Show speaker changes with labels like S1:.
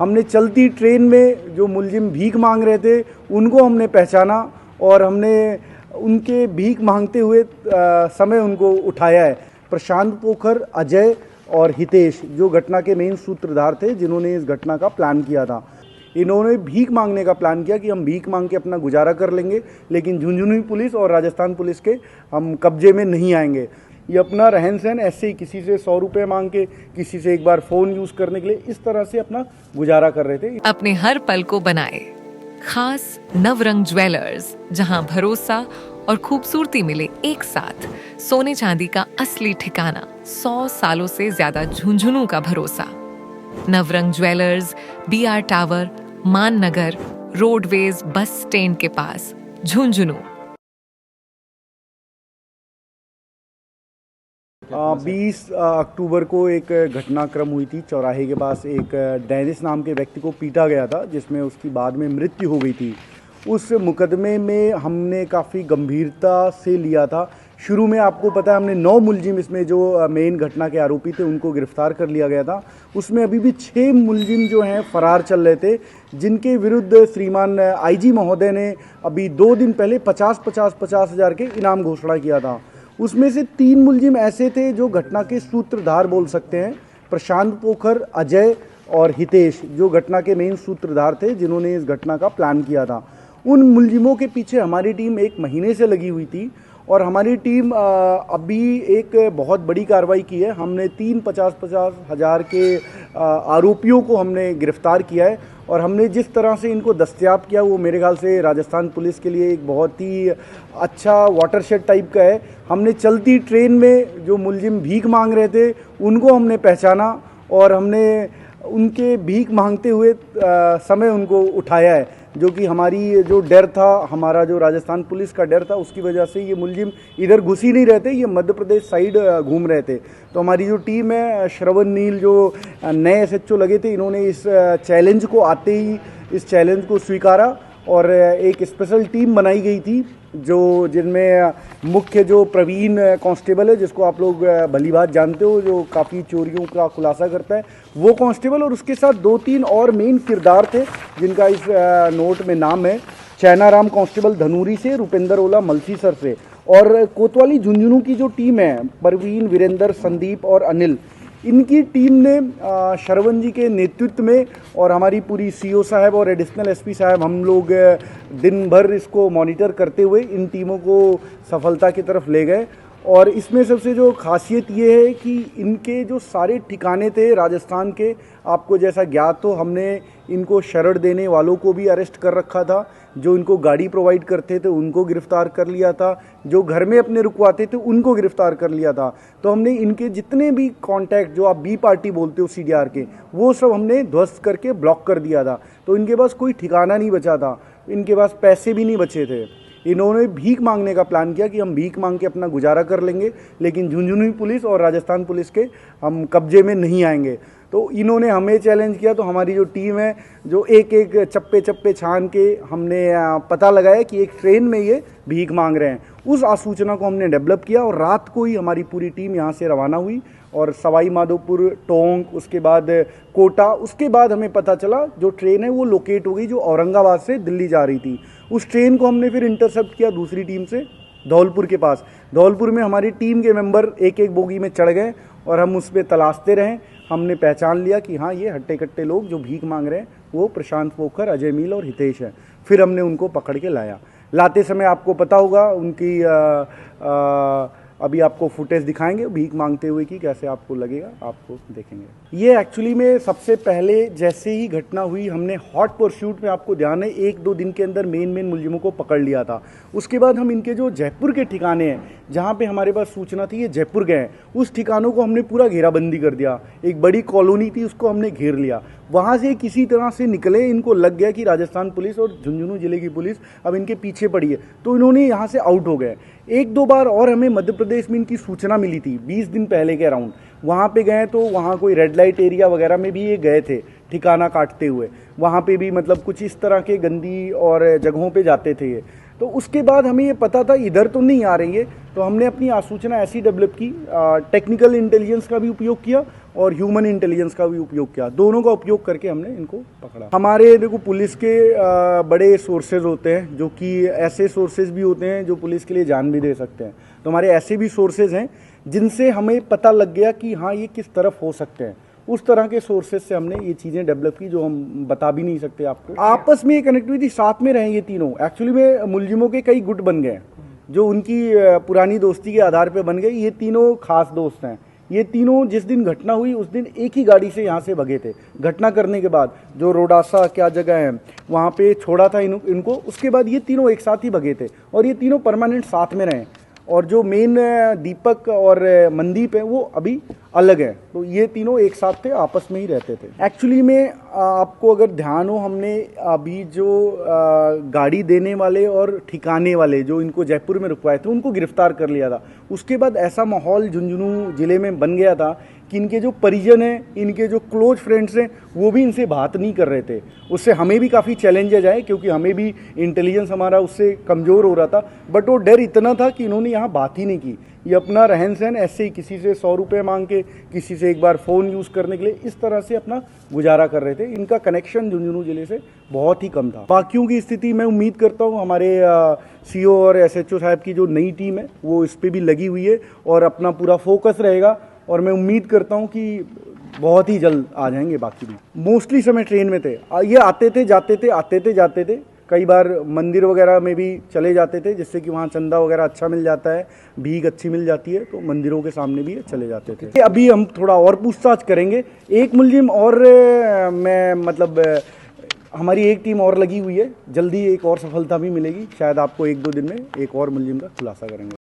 S1: हमने चलती ट्रेन में जो मुलजिम भीख मांग रहे थे उनको हमने पहचाना और हमने उनके भीख मांगते हुए समय उनको उठाया है। प्रशांत पोखर, अजय और हितेश जो घटना के मेन सूत्रधार थे, जिन्होंने इस घटना का प्लान किया था। इन्होंने भीख मांगने का प्लान किया कि हम भीख मांग के अपना गुजारा कर लेंगे, लेकिन झुंझुनू पुलिस और राजस्थान पुलिस के हम कब्जे में नहीं आएंगे। ये अपना रहन सहन ऐसे ही किसी से 100 रुपये मांग के, किसी से एक बार फ़ोन यूज़ करने के लिए, इस तरह से अपना गुजारा कर रहे थे।
S2: अपने हर पल को बनाए खास नवरंग ज्वेलर्स, जहां भरोसा और खूबसूरती मिले एक साथ। सोने चांदी का असली ठिकाना, 100 सालों से ज्यादा झुंझुनू का भरोसा। नवरंग ज्वेलर्स, BR टावर, मान नगर, रोडवेज बस स्टैंड के पास, झुंझुनू।
S1: 20 अक्टूबर को एक घटनाक्रम हुई थी। चौराहे के पास एक डेनिस नाम के व्यक्ति को पीटा गया था, जिसमें उसकी बाद में मृत्यु हो गई थी। उस मुकदमे में हमने काफ़ी गंभीरता से लिया था। शुरू में आपको पता है हमने 9 मुलजिम, इसमें जो मेन घटना के आरोपी थे, उनको गिरफ्तार कर लिया गया था। उसमें अभी भी 6 मुलजिम जो हैं फरार चल रहे थे, जिनके विरुद्ध श्रीमान IG महोदय ने अभी 2 दिन पहले 50 हज़ार के इनाम घोषणा किया था। उसमें से 3 मुलजिम ऐसे थे जो घटना के सूत्रधार बोल सकते हैं। प्रशांत पोखर, अजय और हितेश जो घटना के मेन सूत्रधार थे, जिन्होंने इस घटना का प्लान किया था। उन मुलजिमों के पीछे हमारी टीम 1 महीने से लगी हुई थी और हमारी टीम अभी एक बहुत बड़ी कार्रवाई की है। हमने 50 हज़ार के आरोपियों को हमने गिरफ्तार किया है और हमने जिस तरह से इनको दस्तयाब किया वो मेरे ख्याल से राजस्थान पुलिस के लिए एक बहुत ही अच्छा वाटरशेड टाइप का है। हमने चलती ट्रेन में जो मुलजिम भीख मांग रहे थे उनको हमने पहचाना और हमने उनके भीख मांगते हुए समय उनको उठाया है, जो कि हमारी जो डर था, हमारा जो राजस्थान पुलिस का डर था, उसकी वजह से ये मुलजिम इधर घुस ही नहीं रहे थे, ये मध्य प्रदेश साइड घूम रहे थे। तो हमारी जो टीम है, श्रवण नील जो नए SHO लगे थे, इन्होंने इस चैलेंज को आते ही इस चैलेंज को स्वीकारा और एक स्पेशल टीम बनाई गई थी, जो जिनमें मुख्य जो प्रवीण कांस्टेबल है, जिसको आप लोग भली बात जानते हो, जो काफ़ी चोरियों का खुलासा करता है, वो कांस्टेबल, और उसके साथ 2-3 और मेन किरदार थे जिनका इस नोट में नाम है। चैनाराम कांस्टेबल धनूरी से, रुपेंद्र ओला मलसीसर से, और कोतवाली झुंझुनू की जो टीम है, परवीन, वीरेंद्र, संदीप और अनिल, इनकी टीम ने श्रवण जी के नेतृत्व में और हमारी पूरी CO साहब और एडिशनल SP साहब, हम लोग दिन भर इसको मॉनिटर करते हुए इन टीमों को सफलता की तरफ ले गए। और इसमें सबसे जो खासियत ये है कि इनके जो सारे ठिकाने थे राजस्थान के, आपको जैसा ज्ञात हो, हमने इनको शरण देने वालों को भी अरेस्ट कर रखा था, जो इनको गाड़ी प्रोवाइड करते थे उनको गिरफ्तार कर लिया था, जो घर में अपने रुकवाते थे उनको गिरफ्तार कर लिया था। तो हमने इनके जितने भी कॉन्टैक्ट, जो आप B पार्टी बोलते हो CDR के, वो सब हमने ध्वस्त करके ब्लॉक कर दिया था। तो इनके पास कोई ठिकाना नहीं बचा था, इनके पास पैसे भी नहीं बचे थे। इन्होंने भीख मांगने का प्लान किया कि हम भीख मांग के अपना गुजारा कर लेंगे, लेकिन झुंझुनू पुलिस और राजस्थान पुलिस के हम कब्जे में नहीं आएंगे। तो इन्होंने हमें चैलेंज किया। तो हमारी जो टीम है, जो एक एक चप्पे छान के हमने पता लगाया कि एक ट्रेन में ये भीख मांग रहे हैं, उस आसूचना को हमने डेवलप किया और रात को ही हमारी पूरी टीम यहाँ से रवाना हुई और सवाई माधोपुर, टोंक, उसके बाद कोटा, उसके बाद हमें पता चला जो ट्रेन है वो लोकेट हो गई, जो औरंगाबाद से दिल्ली जा रही थी। उस ट्रेन को हमने फिर इंटरसेप्ट किया दूसरी टीम से धौलपुर के पास। धौलपुर में हमारी टीम के मेंबर एक एक बोगी में चढ़ गए और हम उस पर तलाशते रहे। हमने पहचान लिया कि हाँ, ये हट्टे कट्टे लोग जो भीख मांग रहे हैं वो प्रशांत पोखर, अजय मील और हितेश हैं। फिर हमने उनको पकड़ के लाया। लाते समय आपको पता होगा उनकी अभी आपको फुटेज दिखाएंगे भीख मांगते हुए की, कैसे आपको लगेगा, आपको देखेंगे। ये एक्चुअली में सबसे पहले जैसे ही घटना हुई, हमने हॉट परस्यूट में, आपको ध्यान है, 1-2 दिन के अंदर मेन मुलजिमों को पकड़ लिया था। उसके बाद हम इनके जो जयपुर के ठिकाने हैं, जहाँ पे हमारे पास सूचना थी ये जयपुर गए हैं, उस ठिकानों को हमने पूरा घेराबंदी कर दिया। एक बड़ी कॉलोनी थी, उसको हमने घेर लिया। वहाँ से किसी तरह से निकले, इनको लग गया कि राजस्थान पुलिस और झुंझुनू जिले की पुलिस अब इनके पीछे पड़ी है, तो इन्होंने यहाँ से आउट हो गए। 1-2 बार और हमें मध्य प्रदेश में इनकी सूचना मिली थी 20 दिन पहले के अराउंड। वहाँ पे गए तो वहाँ कोई रेड लाइट एरिया वगैरह में भी ये गए थे ठिकाना काटते हुए, वहाँ पे भी मतलब कुछ इस तरह के गंदी और जगहों पे जाते थे ये। तो उसके बाद हमें ये पता था इधर तो नहीं आ रही है, तो हमने अपनी आसूचना ऐसी डेवलप की, टेक्निकल इंटेलिजेंस का भी उपयोग किया और ह्यूमन इंटेलिजेंस का भी उपयोग किया। दोनों का उपयोग करके हमने इनको पकड़ा। हमारे देखो पुलिस के बड़े सोर्सेज होते हैं, जो कि ऐसे सोर्सेज भी होते हैं जो पुलिस के लिए जान भी दे सकते हैं। तो हमारे ऐसे भी सोर्सेज हैं जिनसे हमें पता लग गया कि हाँ ये किस तरफ हो सकते हैं। उस तरह के सोर्सेज से हमने ये चीज़ें डेवलप की जो हम बता भी नहीं सकते आपको। आपस में ये कनेक्टिविटी, साथ में रहे ये तीनों। एक्चुअली में मुलजिमों के कई गुट बन गए जो उनकी पुरानी दोस्ती के आधार पे बन गए। ये तीनों खास दोस्त हैं। ये तीनों जिस दिन घटना हुई उस दिन एक ही गाड़ी से यहाँ से भगे थे। घटना करने के बाद जो रोडासा क्या जगह है वहाँ पे छोड़ा था इनको, उसके बाद ये तीनों एक साथ ही भगे थे और ये तीनों परमानेंट साथ में रहे। और जो मेन दीपक और मनदीप है वो अभी अलग है। तो ये तीनों एक साथ थे, आपस में ही रहते थे। एक्चुअली में आपको अगर ध्यान हो, हमने अभी जो गाड़ी देने वाले और ठिकाने वाले जो इनको जयपुर में रुकवाए थे उनको गिरफ्तार कर लिया था। उसके बाद ऐसा माहौल झुंझुनू ज़िले में बन गया था कि इनके जो परिजन हैं, इनके जो क्लोज फ्रेंड्स हैं, वो भी इनसे बात नहीं कर रहे थे। उससे हमें भी काफ़ी चैलेंजेज आए क्योंकि हमें भी इंटेलिजेंस हमारा उससे कमज़ोर हो रहा था। बट वो डर इतना था कि इन्होंने यहाँ बात ही नहीं की। ये अपना रहन सहन ऐसे ही किसी से 100 रुपये मांग के, किसी से एक बार फ़ोन यूज़ करने के लिए, इस तरह से अपना गुजारा कर रहे थे। इनका कनेक्शन झुंझुनू ज़िले से बहुत ही कम था। बाकियों की स्थिति मैं उम्मीद करता हूँ हमारे सीओ और एसएचओ साहब की जो नई टीम है वो इस पर भी लगी हुई है और अपना पूरा फोकस रहेगा। और मैं उम्मीद करता हूँ कि बहुत ही जल्द आ जाएंगे बाकी भी। मोस्टली समय ट्रेन में थे। ये आते थे जाते थे, आते थे जाते थे। कई बार मंदिर वगैरह में भी चले जाते थे जिससे कि वहाँ चंदा वगैरह अच्छा मिल जाता है, भीख अच्छी मिल जाती है, तो मंदिरों के सामने भी चले जाते थे। अभी हम थोड़ा और पूछताछ करेंगे। एक मुलजिम और मैं मतलब हमारी एक टीम और लगी हुई है। जल्दी एक और सफलता भी मिलेगी। शायद आपको 1-2 दिन में एक और मुलजिम का खुलासा करेंगे।